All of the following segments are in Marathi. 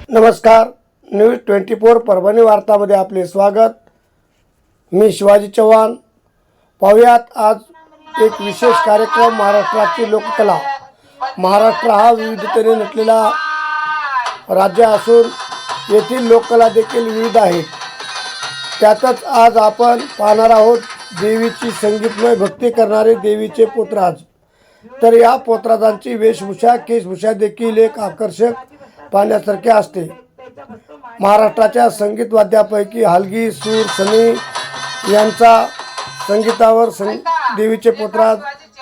नमस्कार, न्यूज 24 परभणी वार्तामध्ये आपले स्वागत। मी शिवाजी चव्हाण। पाहुयात आज एक विशेष कार्यक्रम। महाराष्ट्राची लोककला। महाराष्ट्र हा विविधतेने नटलेला राज्य असून येथील लोककला देखील विविध आहेत। त्यातच आज आपण पाहणार आहोत देवीची संगीतमय भक्ती करणारे देवीचे पोतराज। तर या पोतराजांची वेशभूषा केशभूषा देखील एक आकर्षक पाहण्यासारखे असते। महाराष्ट्राच्या संगीत वाद्यापैकी हलगी, सूर, सनी यांचा संगीतावर देवीचे पोतराज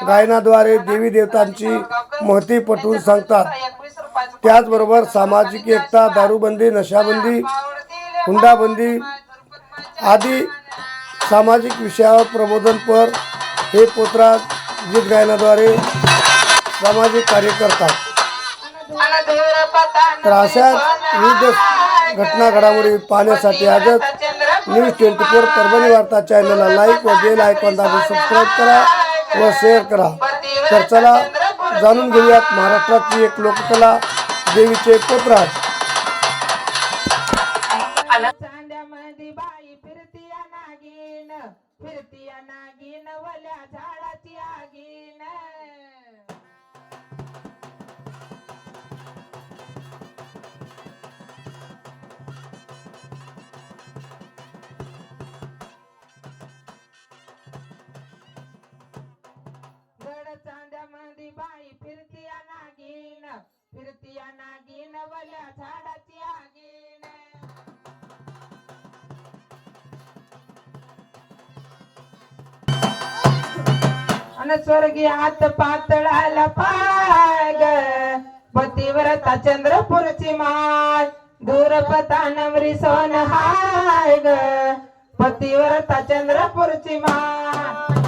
गायनाद्वारे देवी देवतांची महती पटवून सांगतात। त्याचबरोबर सामाजिक एकता, दारूबंदी, नशाबंदी, हुंडाबंदी आदी सामाजिक विषयावर प्रबोधनपर हे पोतराज गीत गायनाद्वारे सामाजिक कार्य करतात। तर अशा विविध घटना घडामोडी पाहण्यासाठी आजच न्यूज 24 परभणी वार्ता चॅनलला लाईक व बेल आयकॉन दाबून सबस्क्राईब करा व शेअर करा। तर चला जाणून घेऊयात महाराष्ट्राची एक लोककला देवीचे पोतराज। चांद्यामध्ये बाई फिरतीया नागिन, फिरतीया नागिन वल्या झाडाची आगीन। अन स्वर्गीयात पातळाला पाय ग, पतिव्रता चंद्रपूरची माय। दूरपता नमरी सोन हाय ग, पतिव्रता चंद्रपूरची माय।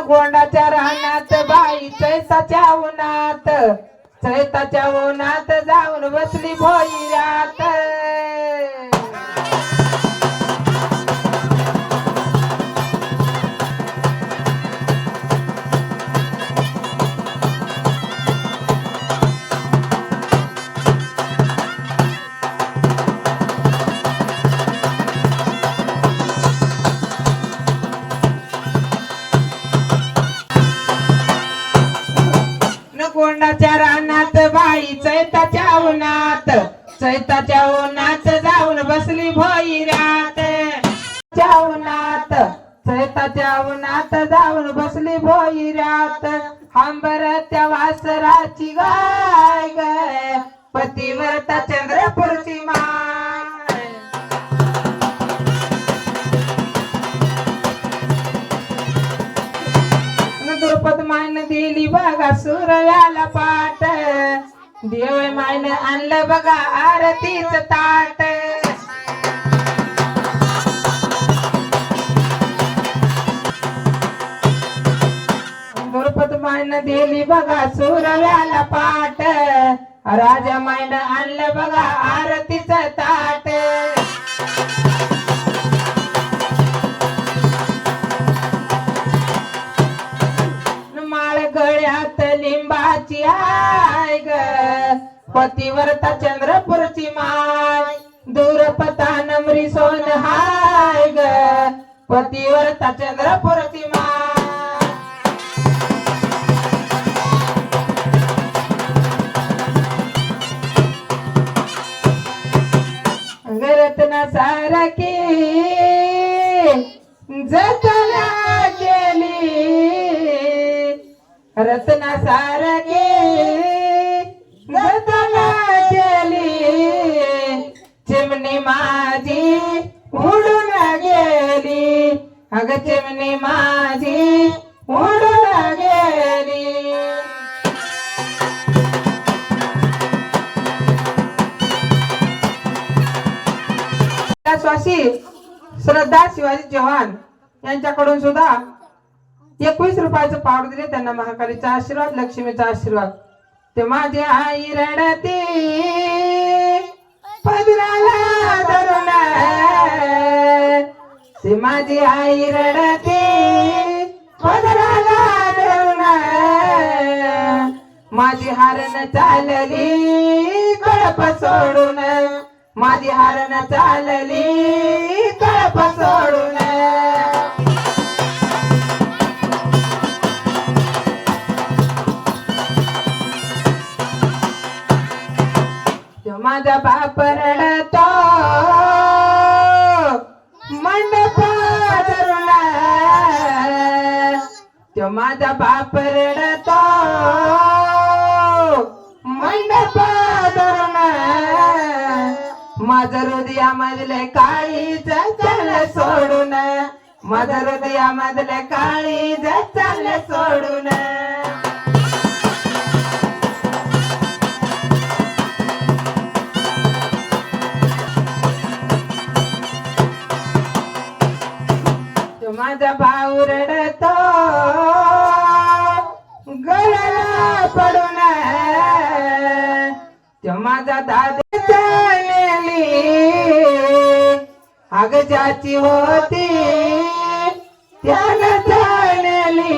गोंडाच्या रानात बाई चैताच्या उन्हात, चैताच्या उन्हात जाऊन बसली भोईरात। गोंडाच्या रानात बाई चैताच्या उन्हात, चैताच्या उन्हात जाऊन बसली भोईरात। उन्हात, चैताच्या उन्हात जाऊन बसली भोईरात। हंबरत्या वासराची गाय ग, पतिव्रता चंद्रपूरची माय। द्रुपद मायन दिली बघा सूर्याला पाट, देव मायन आणलं बघा आरतीच ताट। द्रुपद मायन दिली बघा सूर्याला पाट, राजा मायन आणलं बघा आरतीच ताट। गळ्यात लिंबाची आय ग, पतिव्रता चंद्रपूरची माय। दूरपता नमरी सोन हाय ग, पतिव्रता चंद्रपूरची माय। रत्ना सारखी जतला केली, रत्ना सारखी जतला केली। चिमणी माझी उडून गेली, अग चिमणी माझी उडून गेली। श्रद्धा शिवाजी चव्हाण यांच्याकडून सुद्धा 21 रुपयाचं पावडर दिले त्यांना महाकालीचा आशीर्वाद, लक्ष्मीचा आशीर्वाद. ते माझी आई रडती पदराला धरून, ते माझी आई रडती पदराला धरून, माझी हारण चालली कळप सोडून, माझी हारण चालली कळप सोडून. माझा बाप रडतो मंडप धरून, तो माझा बाप रडतो मंडप धरून, माझं हृदयामधले काळीज चाल सोडून, माझं हृदयामधले काळीज चाल सोडून. माझा भाऊ रडतो गळाला पडून, तो माझा दादा चालली अग ज्याची होती त्याला चालली,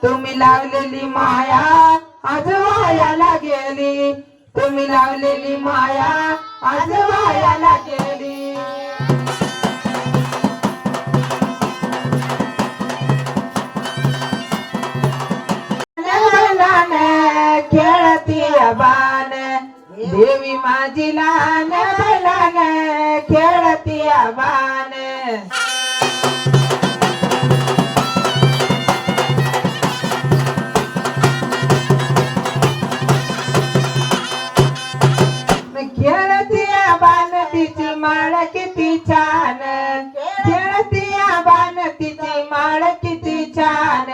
तुम्ही लावलेली माया आज वायाला गेली, तुम्ही लावलेली माया आज वायाला गेली. खेळती बाण देवी माझी लहान बैलान, खेळती बाण. खेळती बाण तिची माळ किती छान, खेळती बाण तिची माळ किती छान.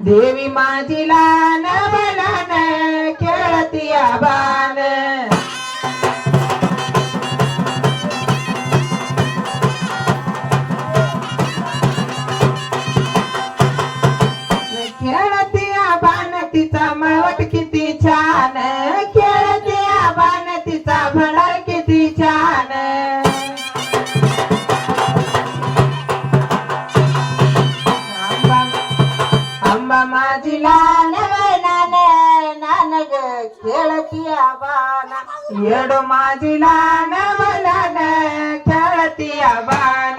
देवी माझी लहान बैलान, खेळती बाण. खेळती बाण तिचा मळवट किती छान, खेळती बाण तिचा भडार किती छान. आंबा माझी लहान बैलान नान ग खेळती बाण, येडो माझी लहान बैलान खेळती बाण.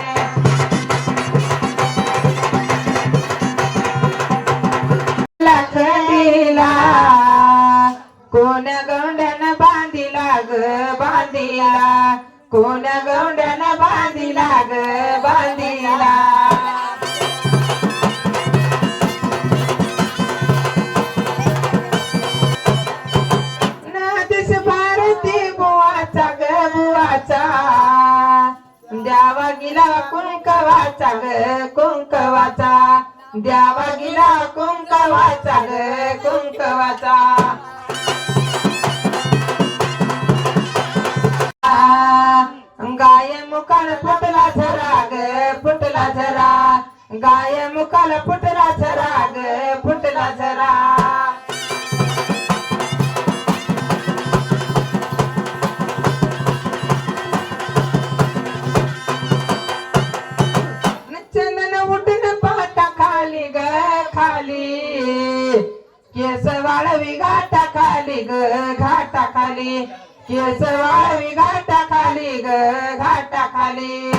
लखडीला कोण गौंड्यान बांधिला ग बांधिला, कोण गौंड्यान बांधिला ग बांधिला. द्यावा गेला कुंकवाचा ग कुंकवाचा, द्यावा गेला कुंकवाचा ग कुंकवाचा. गाय मुखाल फुटला झरा ग फुटला झरा, गाय मुखाल फुटला झरा ग फुटला झरा. केस वाळवी घाटा खाली ग घाटा खाली, केस वाळवी घाटा खाली ग घाटा खाली.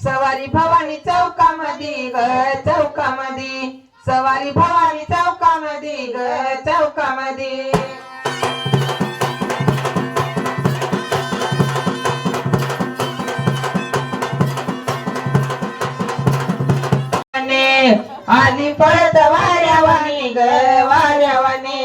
सवारी भवानी चौकामध्ये ग चौकामध्ये, सवारी भवानी चौकामध्ये ग चौकामध्ये. आली पळत वाऱ्यावानी ग वाऱ्यावानी.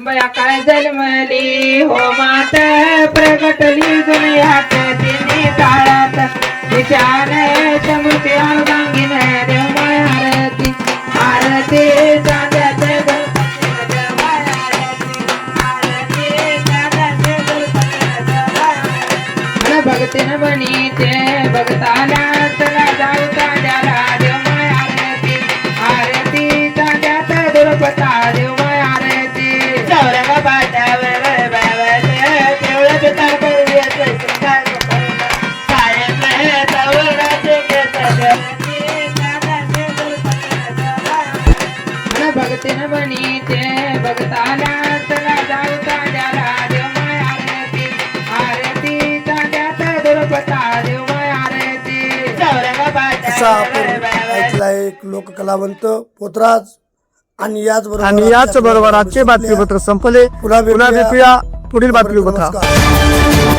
बया काय जन्मली हो मात प्रगटली दुनियात तिने काळात विचार समृती अर्धांगीन देवमय आरती आरती चांद्याचे भगतीन बनी ते भगताला चला जाऊ तांड्याला देवमय आरती आरती चांद्यात दुर्पता देवमय आरती चौरंग पाटावर बाबाचे तेवढं पिता करूयाचे सुखार सायचे चौराचे भगतीन बनी ते भगताला चला जाऊ तांड्याला देवमय आरती आरती चांद्यात दुर्पता देवमय आरती चौरंग असा आपण पाटावर ऐकला एक लोककलावंत पोतराज. आणि आणि याच बरोबर आजचे बातमीपत्र संपले. पुन्हा भेटूया पुढील बातमीपत्र. नमस्कार.